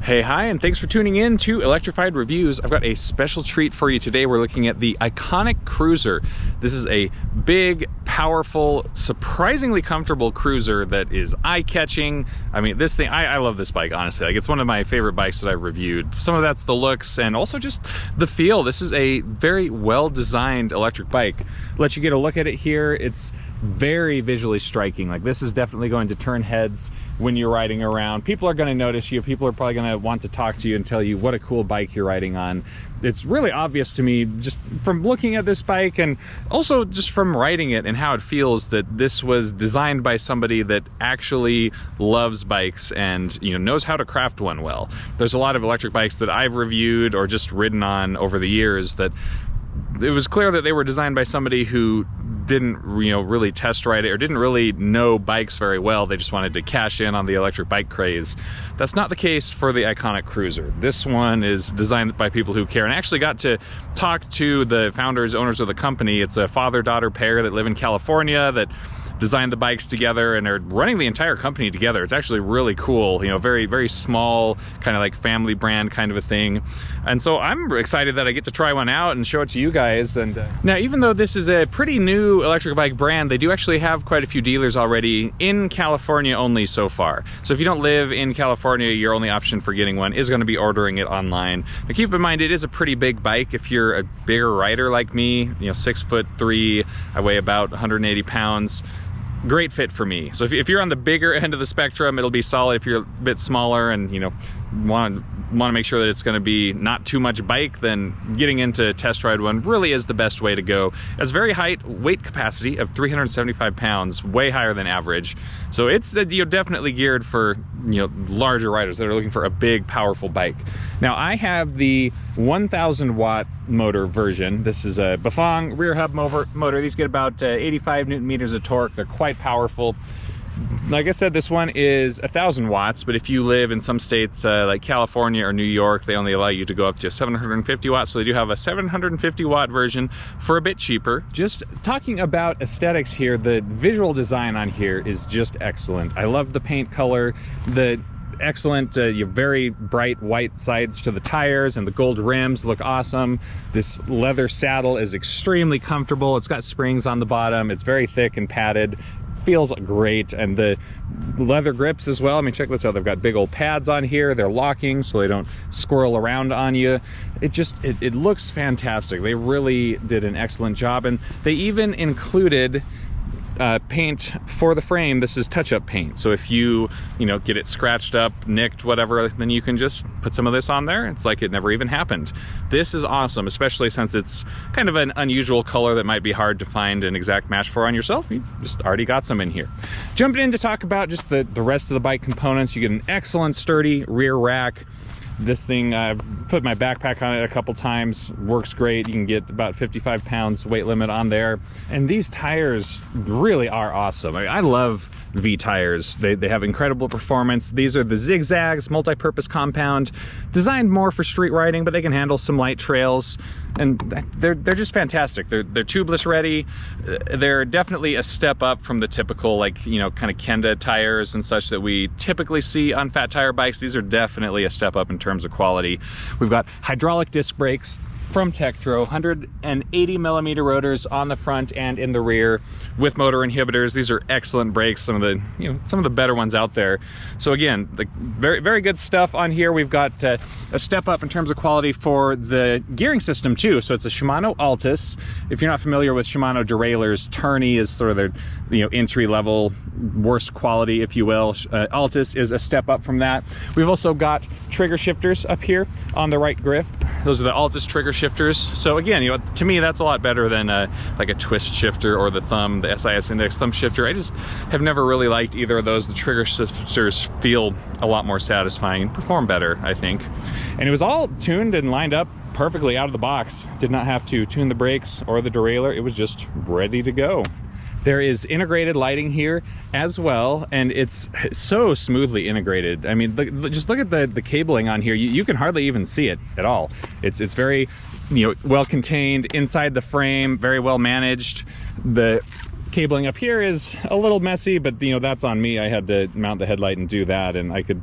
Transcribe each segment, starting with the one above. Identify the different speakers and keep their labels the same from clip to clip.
Speaker 1: Hey, hi, and thanks for tuning in to Electrified Reviews. I've got a special treat for you today. We're looking at the iconic Cruiser. This is a big, powerful, surprisingly comfortable cruiser that is eye-catching. I mean, this thing, I love this bike, honestly. Like, it's one of my favorite bikes that I've reviewed. Some of that's the looks and also just the feel. This is a very well-designed electric bike. Let you get a look at it here. It's very visually striking. Like, this is definitely going to turn heads when you're riding around. People are going to notice you. People are probably going to want to talk to you and tell you what a cool bike you're riding on. It's really obvious to me just from looking at this bike and also just from riding it and how it feels that this was designed by somebody that actually loves bikes and, you know, knows how to craft one well. There's a lot of electric bikes that I've reviewed or just ridden on over the years that it was clear that they were designed by somebody who didn't, really test ride it or didn't really know bikes very well. They just wanted to cash in on the electric bike craze. That's not the case for the iconic Cruiser. This one is designed by people who care, and I actually got to talk to the owners of the company. It's a father-daughter pair that live in California that designed the bikes together and are running the entire company together. It's actually really cool, very, very small, kind of like family brand kind of a thing. And so I'm excited that I get to try one out and show it to you guys. And now, even though this is a pretty new electric bike brand, they do actually have quite a few dealers already in California only so far. So if you don't live in California, your only option for getting one is going to be ordering it online. But keep in mind, it is a pretty big bike. If you're a bigger rider like me, 6'3", I weigh about 180 pounds. Great fit for me. So if you're on the bigger end of the spectrum, it'll be solid. If you're a bit smaller and want to make sure that it's going to be not too much bike, then getting into test ride one really is the best way to go. It has very high weight capacity of 375 pounds, way higher than average. So it's definitely geared for larger riders that are looking for a big, powerful bike. Now, I have the 1,000 watt motor version. This is a Bafang rear hub motor. These get about 85 Newton meters of torque. They're quite powerful. Like I said, this one is 1,000 watts, but if you live in some states like California or New York, they only allow you to go up to 750 watts. So they do have a 750 watt version for a bit cheaper. Just talking about aesthetics here, the visual design on here is just excellent. I love the paint color, the excellent, very bright white sides to the tires, and the gold rims look awesome. This leather saddle is extremely comfortable. It's got springs on the bottom. It's very thick and padded. Feels great. And the leather grips as well. I mean, check this out. They've got big old pads on here. They're locking so they don't squirrel around on you. It looks fantastic. They really did an excellent job, and they even included paint for the frame. This is touch-up paint, so if you get it scratched up, nicked, whatever, then you can just put some of this on there. It's like it never even happened. This is awesome, especially since it's kind of an unusual color that might be hard to find an exact match for on yourself. You just already got some in here. Jumping in to talk about just the rest of the bike components, you get an excellent sturdy rear rack. This thing, I've put my backpack on it a couple times, works great. You can get about 55 pounds weight limit on there. And these tires really are awesome. I love V tires. They have incredible performance. These are the Zigzags multi-purpose compound, designed more for street riding, but they can handle some light trails. And they're just fantastic. They're tubeless ready. They're definitely a step up from the typical, kind of Kenda tires and such that we typically see on fat tire bikes. These are definitely a step up in terms of quality. We've got hydraulic disc brakes from Tektro, 180 millimeter rotors on the front and in the rear with motor inhibitors. These are excellent brakes, some of the better ones out there. So again, very, very good stuff on here. We've got a step up in terms of quality for the gearing system too. So it's a Shimano Altus. If you're not familiar with Shimano derailleurs, Tourney is sort of their entry level, worst quality, if you will. Altus is a step up from that. We've also got trigger shifters up here on the right grip. Those are the Altus trigger shifters. So again, to me, that's a lot better than like a twist shifter or the SIS index thumb shifter. I just have never really liked either of those. The trigger shifters feel a lot more satisfying and perform better, I think. And it was all tuned and lined up perfectly out of the box. Did not have to tune the brakes or the derailleur. It was just ready to go. There is integrated lighting here as well, and it's so smoothly integrated. I mean, just look at the cabling on here. You can hardly even see it at all. It's very, well contained inside the frame, very well managed. The cabling up here is a little messy, but that's on me. I had to mount the headlight and do that, and I could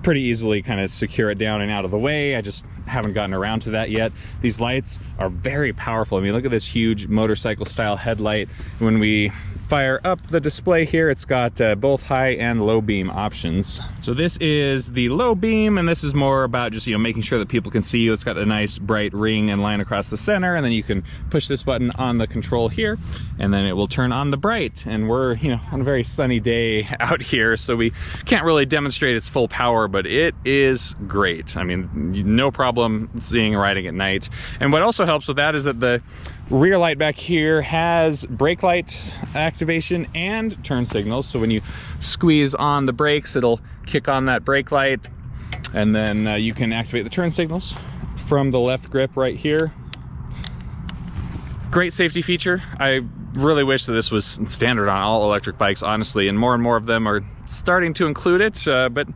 Speaker 1: pretty easily kind of secure it down and out of the way. I just haven't gotten around to that yet. These lights are very powerful. I mean, look at this huge motorcycle style headlight. When we fire up the display here, it's got both high and low beam options. So this is the low beam, and this is more about just, making sure that people can see you. It's got a nice bright ring and line across the center, and then you can push this button on the control here, and then it will turn on the bright. And we're, on a very sunny day out here, so we can't really demonstrate its full power, but it is great. I mean, no problem seeing riding at night. And what also helps with that is that the rear light back here has brake light activation and turn signals. So when you squeeze on the brakes, it'll kick on that brake light, and then you can activate the turn signals from the left grip right here. Great safety feature. I really wish that this was standard on all electric bikes, honestly, and more of them are starting to include it, but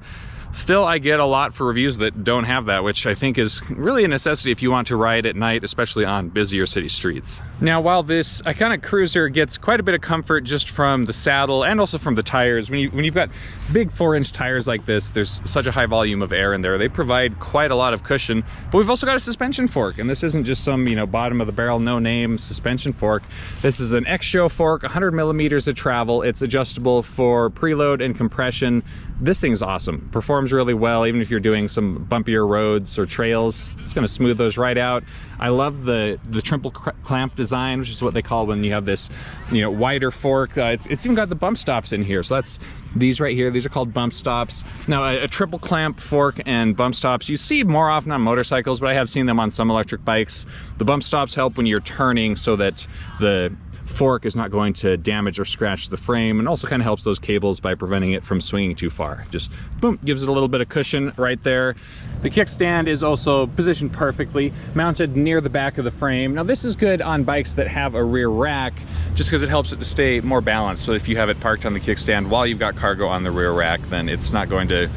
Speaker 1: still, I get a lot for reviews that don't have that, which I think is really a necessity if you want to ride at night, especially on busier city streets. Now, while this iconic cruiser gets quite a bit of comfort just from the saddle and also from the tires, when you've got big 4-inch tires like this, there's such a high volume of air in there. They provide quite a lot of cushion, but we've also got a suspension fork, and this isn't just some, bottom of the barrel, no name suspension fork. This is an X-Show fork, 100 millimeters of travel. It's adjustable for preload and compression. This thing's awesome. Performs really well, even if you're doing some bumpier roads or trails. It's going to smooth those right out. I love the triple clamp design, which is what they call when you have this, wider fork. It's even got the bump stops in here. So that's these right here. These are called bump stops. Now, a triple clamp fork and bump stops you see more often on motorcycles, but I have seen them on some electric bikes. The bump stops help when you're turning so that the fork is not going to damage or scratch the frame, and also kind of helps those cables by preventing it from swinging too far. Just boom, gives it a little bit of cushion right there. The kickstand is also positioned perfectly, mounted near the back of the frame. Now this is good on bikes that have a rear rack, just because it helps it to stay more balanced. So if you have it parked on the kickstand while you've got cargo on the rear rack, then it's not going to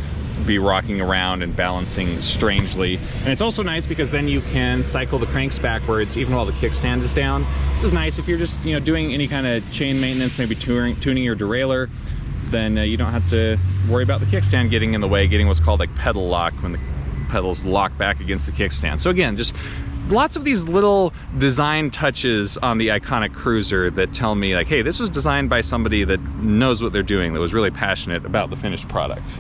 Speaker 1: be rocking around and balancing strangely. And it's also nice because then you can cycle the cranks backwards even while the kickstand is down. This is nice if you're just doing any kind of chain maintenance, maybe tuning your derailleur, then you don't have to worry about the kickstand getting in the way, getting what's called like pedal lock, when the pedals lock back against the kickstand. So again, just lots of these little design touches on the iconic cruiser that tell me like, hey, this was designed by somebody that knows what they're doing, that was really passionate about the finished product.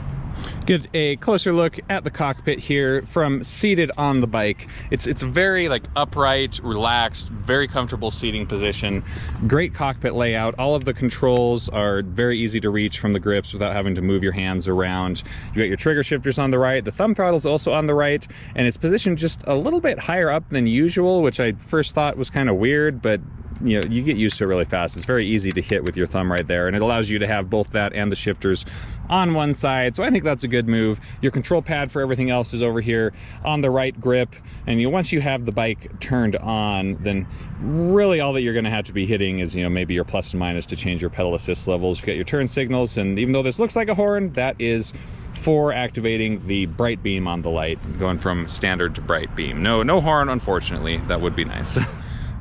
Speaker 1: Get a closer look at the cockpit here from seated on the bike. It's very like upright, relaxed, very comfortable seating position. Great cockpit layout. All of the controls are very easy to reach from the grips without having to move your hands around. You got your trigger shifters on the right. The thumb throttle's also on the right, and it's positioned just a little bit higher up than usual, which I first thought was kind of weird, but you get used to it really fast. It's very easy to hit with your thumb right there, and it allows you to have both that and the shifters on one side. So I think that's a good move. Your control pad for everything else is over here on the right grip, and once you have the bike turned on, then really all that you're going to have to be hitting is maybe your plus and minus to change your pedal assist levels. You got your turn signals, and even though this looks like a horn, that is for activating the bright beam on the light, going from standard to bright beam. No horn, unfortunately. That would be nice.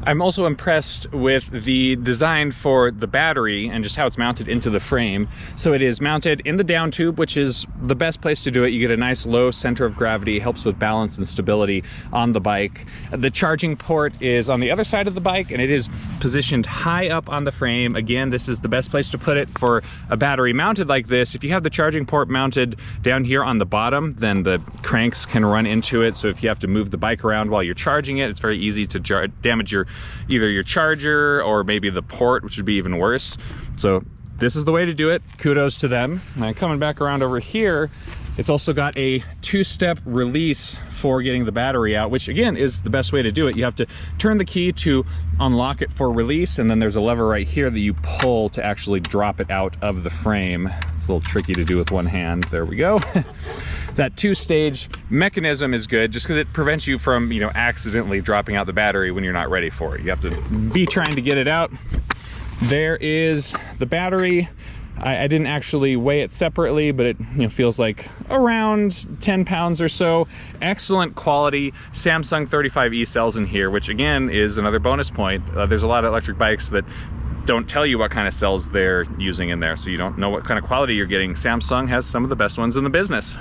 Speaker 1: I'm also impressed with the design for the battery and just how it's mounted into the frame. So it is mounted in the down tube, which is the best place to do it. You get a nice low center of gravity, helps with balance and stability on the bike. The charging port is on the other side of the bike, and it is positioned high up on the frame. Again, this is the best place to put it for a battery mounted like this. If you have the charging port mounted down here on the bottom, then the cranks can run into it. So if you have to move the bike around while you're charging it, it's very easy to damage either your charger or maybe the port, which would be even worse. So this is the way to do it. Kudos to them. And coming back around over here, it's also got a two-step release for getting the battery out, which again is the best way to do it. You have to turn the key to unlock it for release, and then there's a lever right here that you pull to actually drop it out of the frame. It's a little tricky to do with one hand. There we go. That two-stage mechanism is good just because it prevents you from, accidentally dropping out the battery when you're not ready for it. You have to be trying to get it out. There is the battery. I didn't actually weigh it separately, but it feels like around 10 pounds or so. Excellent quality Samsung 35E cells in here, which again is another bonus point. There's a lot of electric bikes that don't tell you what kind of cells they're using in there, so you don't know what kind of quality you're getting. Samsung has some of the best ones in the business.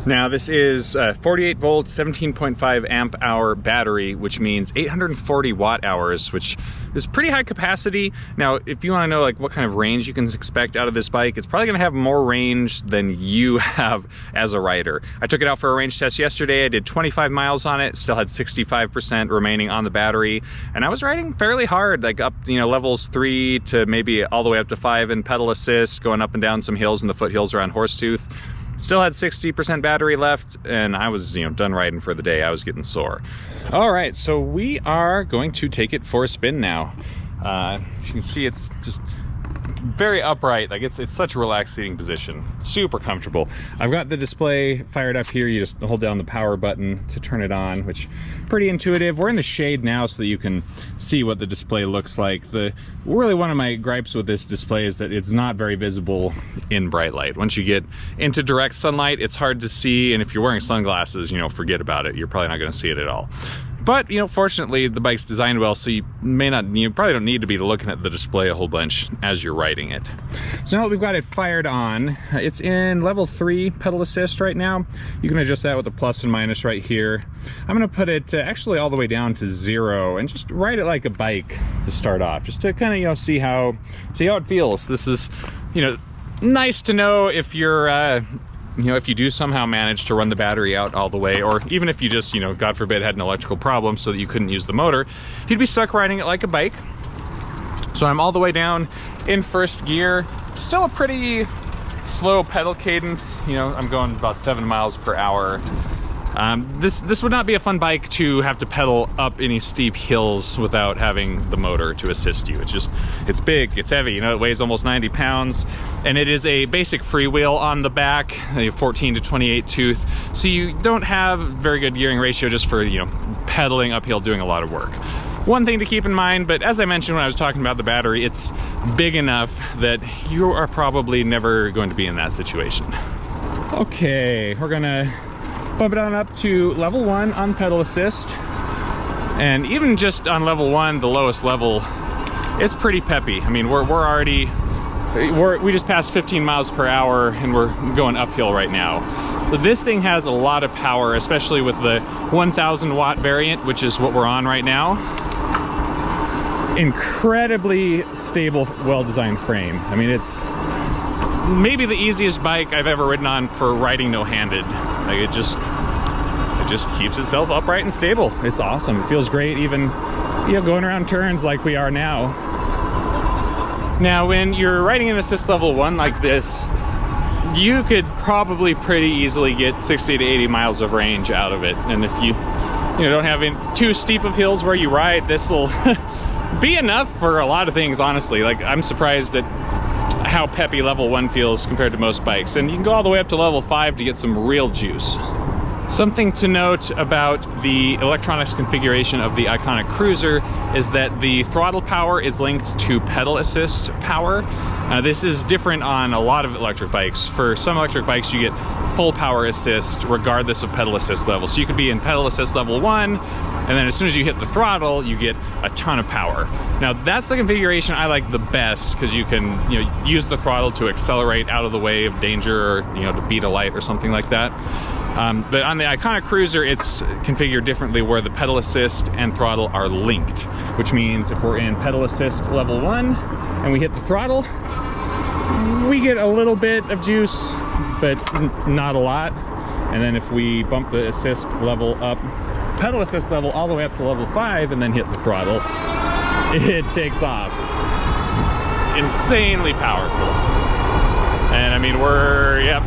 Speaker 1: Now this is a 48 volt, 17.5 amp hour battery, which means 840 watt hours, which is pretty high capacity. Now, if you want to know like what kind of range you can expect out of this bike, it's probably going to have more range than you have as a rider. I took it out for a range test yesterday. I did 25 miles on it, still had 65% remaining on the battery, and I was riding fairly hard, like up, you know, levels 3 to maybe all the way up to 5 in pedal assist, going up and down some hills in the foothills around Horsetooth. Still had 60% battery left, and I was, you know, done riding for the day. I was getting sore. All right, so we are going to take it for a spin now. As you can see, it's just very upright. Like it's such a relaxed seating position. Super comfortable. I've got the display fired up here. You just hold down the power button to turn it on, which pretty intuitive. We're in the shade now so that you can see what the display looks like. Really one of my gripes with this display is that it's not very visible in bright light. Once you get into direct sunlight, it's hard to see, and if you're wearing sunglasses, you know, forget about it. You're probably not going to see it at all. But, you know, fortunately the bike's designed well, so you probably don't need to be looking at the display a whole bunch as you're riding it. So now that we've got it fired on, it's in level 3 pedal assist right now. You can adjust that with a plus and minus right here. I'm gonna put it actually all the way down to 0 and just ride it like a bike to start off, just to kind of, you know, see how it feels. This is, you know, nice to know if you're you know, if you do somehow manage to run the battery out all the way, or even if you just, you know, God forbid, had an electrical problem so that you couldn't use the motor, you'd be stuck riding it like a bike. So I'm all the way down in first gear. Still a pretty slow pedal cadence. You know, I'm going about 7 miles per hour. This would not be a fun bike to have to pedal up any steep hills without having the motor to assist you. It's big, it's heavy, you know, it weighs almost 90 pounds, and it is a basic freewheel on the back, a 14 to 28 tooth, so you don't have very good gearing ratio just for, you know, pedaling uphill, doing a lot of work. One thing to keep in mind, but as I mentioned when I was talking about the battery, it's big enough that you are probably never going to be in that situation. Okay, we're gonna bump it on up to level 1 on pedal assist, and even just on level 1, the lowest level, it's pretty peppy. I mean, we just passed 15 miles per hour and we're going uphill right now. But this thing has a lot of power, especially with the 1000 watt variant, which is what we're on right now. Incredibly stable, well-designed frame. I mean, it's maybe the easiest bike I've ever ridden on for riding no-handed. Like it just keeps itself upright and stable. It's awesome. It feels great, even, you know, going around turns like we are now. Now, when you're riding in assist level 1 like this, you could probably pretty easily get 60 to 80 miles of range out of it. And if you don't have too steep of hills where you ride, this will be enough for a lot of things, honestly. Like, I'm surprised at how peppy level 1 feels compared to most bikes, and you can go all the way up to level 5 to get some real juice. Something to note about the electronics configuration of the Iconic Cruiser is that the throttle power is linked to pedal assist power. This is different on a lot of electric bikes. For some electric bikes, you get full power assist regardless of pedal assist level. So you could be in pedal assist level 1, and then as soon as you hit the throttle, you get a ton of power. Now that's the configuration I like the best, because you can, you know, use the throttle to accelerate out of the way of danger, or, you know, to beat a light or something like that. But on the Iconic Cruiser, it's configured differently, where the pedal assist and throttle are linked, which means if we're in pedal assist level 1 and we hit the throttle, we get a little bit of juice, but not a lot. And then if we bump the assist level up, pedal assist level all the way up to level 5 and then hit the throttle, it takes off. Insanely powerful. And I mean,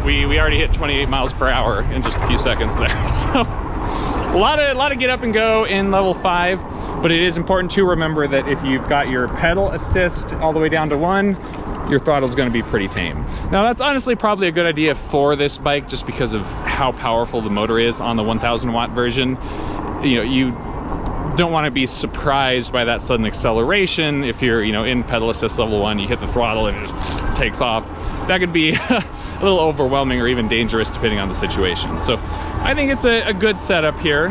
Speaker 1: we already hit 28 miles per hour in just a few seconds there. So a lot of get up and go in level 5, but it is important to remember that if you've got your pedal assist all the way down to 1, your throttle's going to be pretty tame. Now that's honestly probably a good idea for this bike, just because of how powerful the motor is on the 1000 watt version. You know, you don't want to be surprised by that sudden acceleration. If you're, you know, in pedal assist level 1, you hit the throttle and it just takes off. That could be a little overwhelming or even dangerous depending on the situation. So I think it's a good setup here.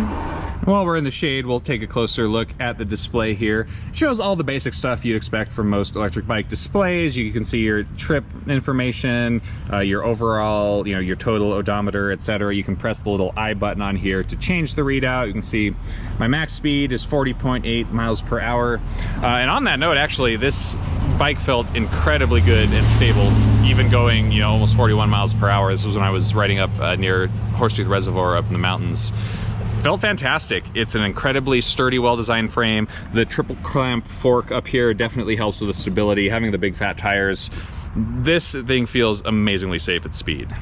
Speaker 1: While we're in the shade, we'll take a closer look at the display here. It shows all the basic stuff you'd expect from most electric bike displays. You can see your trip information, your overall, your total odometer, etc. You can press the little I button on here to change the readout. You can see my max speed is 40.8 miles per hour. And on that note, actually, this bike felt incredibly good and stable, even going, almost 41 miles per hour. This was when I was riding up near Horsetooth Reservoir up in the mountains. Felt fantastic. It's an incredibly sturdy, well-designed frame. The triple clamp fork up here definitely helps with the stability. Having the big fat tires, this thing feels amazingly safe at speed.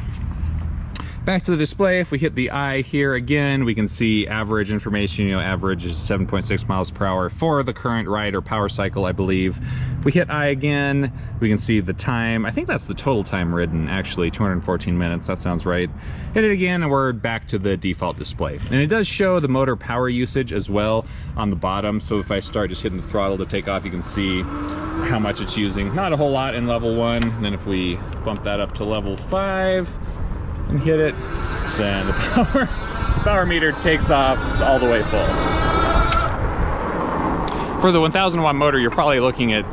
Speaker 1: Back to the display, if we hit the I here again, we can see average information. Average is 7.6 miles per hour for the current ride or power cycle, I believe. We hit I again, we can see the time. I think that's the total time ridden, actually, 214 minutes, that sounds right. Hit it again, and we're back to the default display. And it does show the motor power usage as well on the bottom. So if I start just hitting the throttle to take off, you can see how much it's using. Not a whole lot in level 1. And then if we bump that up to level 5, and hit it, then the power meter takes off all the way full. For the 1000 watt motor, you're probably looking at,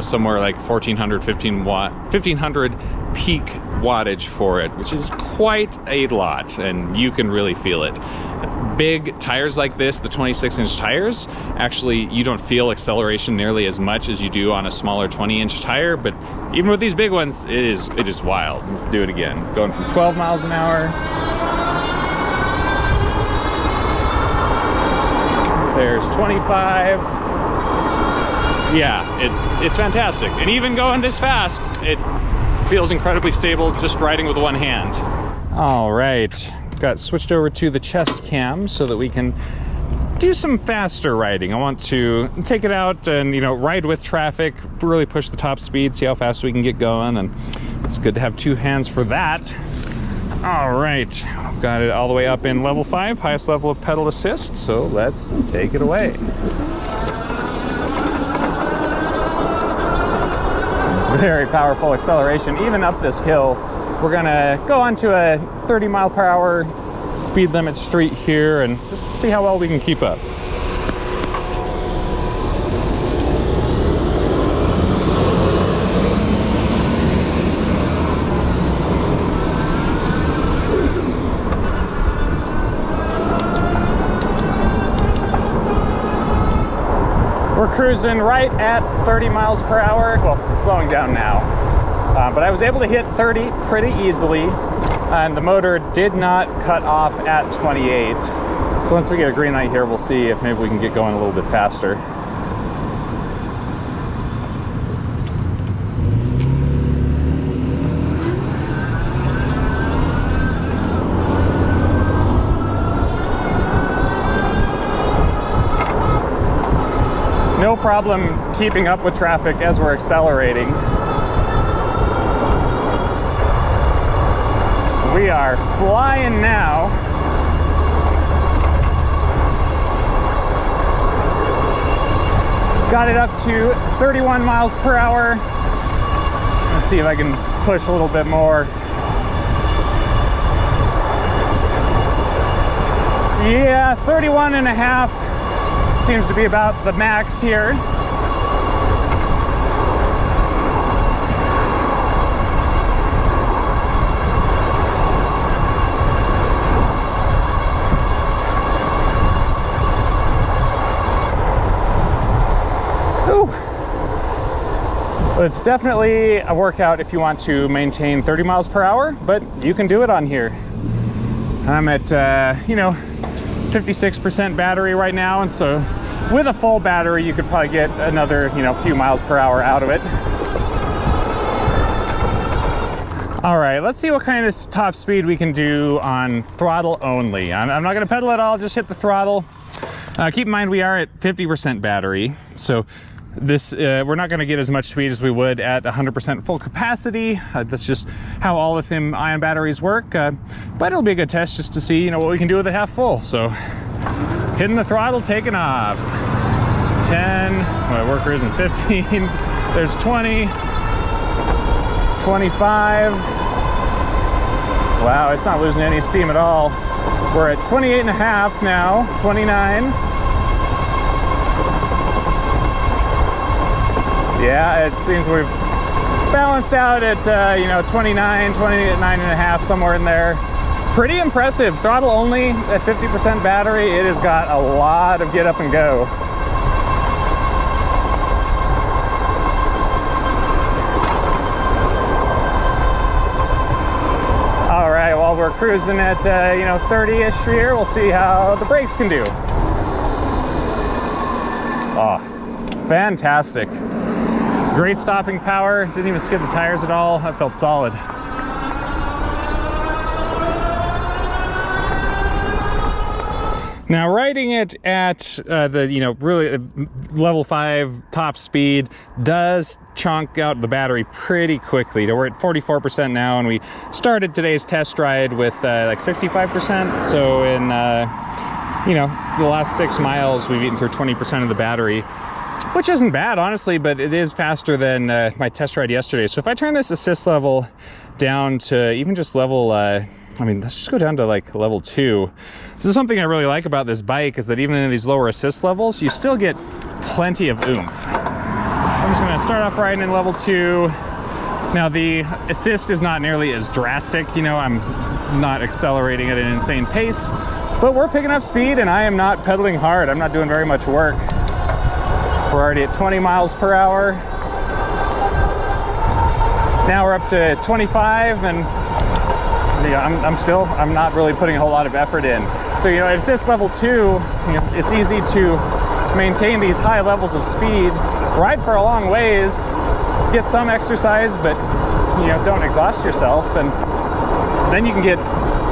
Speaker 1: somewhere like 1400 peak wattage for it, which is quite a lot, and you can really feel it. Big tires like this, the 26-inch tires, actually you don't feel acceleration nearly as much as you do on a smaller 20-inch tire, but even with thes big ones, it is wild. Let's do it again. Going from 12 miles an hour. There's 25. Yeah, it's fantastic. And even going this fast, it feels incredibly stable just riding with one hand. All right, got switched over to the chest cam so that we can do some faster riding. I want to take it out and, ride with traffic, really push the top speed, see how fast we can get going. And it's good to have two hands for that. All right, I've got it all the way up in level 5, highest level of pedal assist. So let's take it away. Very powerful acceleration, even up this hill. We're gonna go onto a 30 mile per hour speed limit street here and just see how well we can keep up. We're cruising right at 30 miles per hour. Well, slowing down now. But I was able to hit 30 pretty easily, and the motor did not cut off at 28. So once we get a green light here, we'll see if maybe we can get going a little bit faster. No problem keeping up with traffic as we're accelerating. We are flying now. Got it up to 31 miles per hour. Let's see if I can push a little bit more. Yeah, 31 and a half seems to be about the max here. But it's definitely a workout if you want to maintain 30 miles per hour, but you can do it on here. I'm at, 56% battery right now, and so with a full battery, you could probably get another, few miles per hour out of it. All right, let's see what kind of top speed we can do on throttle only. I'm not gonna pedal at all, just hit the throttle. Keep in mind we are at 50% battery, so this we're not going to get as much speed as we would at 100% full capacity. That's just how all lithium-ion batteries work, but it'll be a good test just to see what we can do with it half full. So hitting the throttle, taking off. 10, well, we're cruising 15, there's 20, 25, Wow, it's not losing any steam at all. We're at 28.5 now, 29. Yeah, it seems we've balanced out at, 29, 29.5, somewhere in there. Pretty impressive. Throttle only at 50% battery. It has got a lot of get up and go. All right, while we're cruising at, 30-ish here, we'll see how the brakes can do. Oh, fantastic. Great stopping power. Didn't even skid the tires at all. That felt solid. Now, riding it at the, really level 5 top speed does chunk out the battery pretty quickly. We're at 44% now, and we started today's test ride with like 65%. So in, the last 6 miles, we've eaten through 20% of the battery, which isn't bad, honestly, but it is faster than my test ride yesterday. So if I turn this assist level down to even just level, let's just go down to like level 2. This is something I really like about this bike, is that even in these lower assist levels, you still get plenty of oomph. So I'm just gonna start off riding in level 2. Now the assist is not nearly as drastic, I'm not accelerating at an insane pace, but we're picking up speed and I am not pedaling hard. I'm not doing very much work. We're already at 20 miles per hour. Now we're up to 25, and I'm not really putting a whole lot of effort in. So, at assist level 2, it's easy to maintain these high levels of speed, ride for a long ways, get some exercise, but, don't exhaust yourself, and then you can get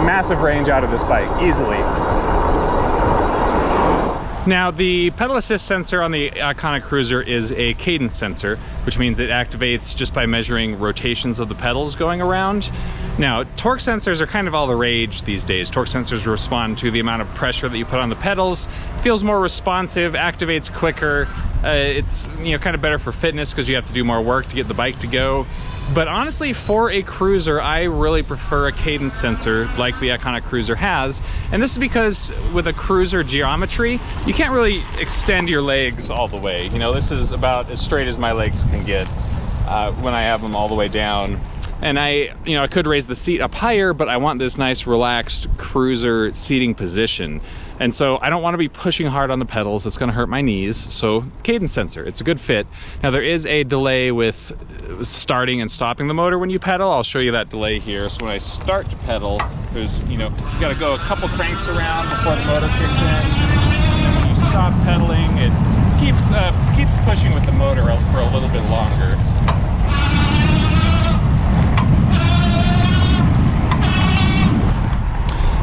Speaker 1: massive range out of this bike easily. Now, the pedal assist sensor on the Iconic Cruiser is a cadence sensor, which means it activates just by measuring rotations of the pedals going around. Now, torque sensors are kind of all the rage these days. Torque sensors respond to the amount of pressure that you put on the pedals, feels more responsive, activates quicker. It's kind of better for fitness because you have to do more work to get the bike to go. But honestly, for a cruiser, I really prefer a cadence sensor like the Iconic Cruiser has. And this is because with a cruiser geometry, you can't really extend your legs all the way. This is about as straight as my legs can get when I have them all the way down. And I could raise the seat up higher, but I want this nice relaxed cruiser seating position. And so I don't want to be pushing hard on the pedals. It's going to hurt my knees. So cadence sensor, it's a good fit. Now there is a delay with starting and stopping the motor when you pedal. I'll show you that delay here. So when I start to pedal, there's, you got to go a couple cranks around before the motor kicks in. And when you stop pedaling, it keeps pushing with the motor for a little bit longer.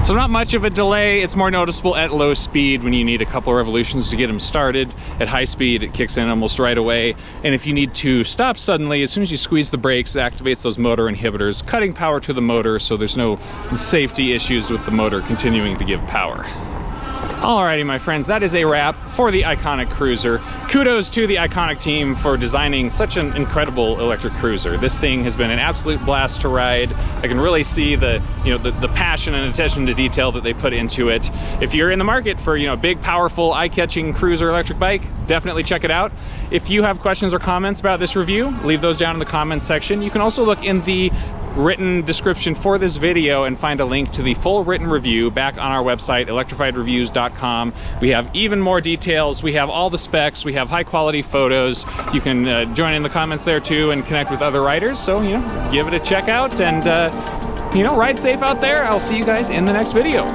Speaker 1: So not much of a delay. It's more noticeable at low speed when you need a couple of revolutions to get them started. At high speed, it kicks in almost right away. And if you need to stop suddenly, as soon as you squeeze the brakes, it activates those motor inhibitors, cutting power to the motor, so there's no safety issues with the motor continuing to give power. Alrighty, my friends, that is a wrap for the Iconic Cruiser. Kudos to the Iconic team for designing such an incredible electric cruiser. This thing has been an absolute blast to ride. I can really see the passion and attention to detail that they put into it. If you're in the market for a big, powerful, eye-catching cruiser electric bike, definitely check it out. If you have questions or comments about this review, leave those down in the comments section. You can also look in the written description for this video and find a link to the full written review back on our website, electrifiedreviews.com. We have even more details. We have all the specs. We have high quality photos. You can join in the comments there too and connect with other riders. So, give it a check out and, ride safe out there. I'll see you guys in the next video.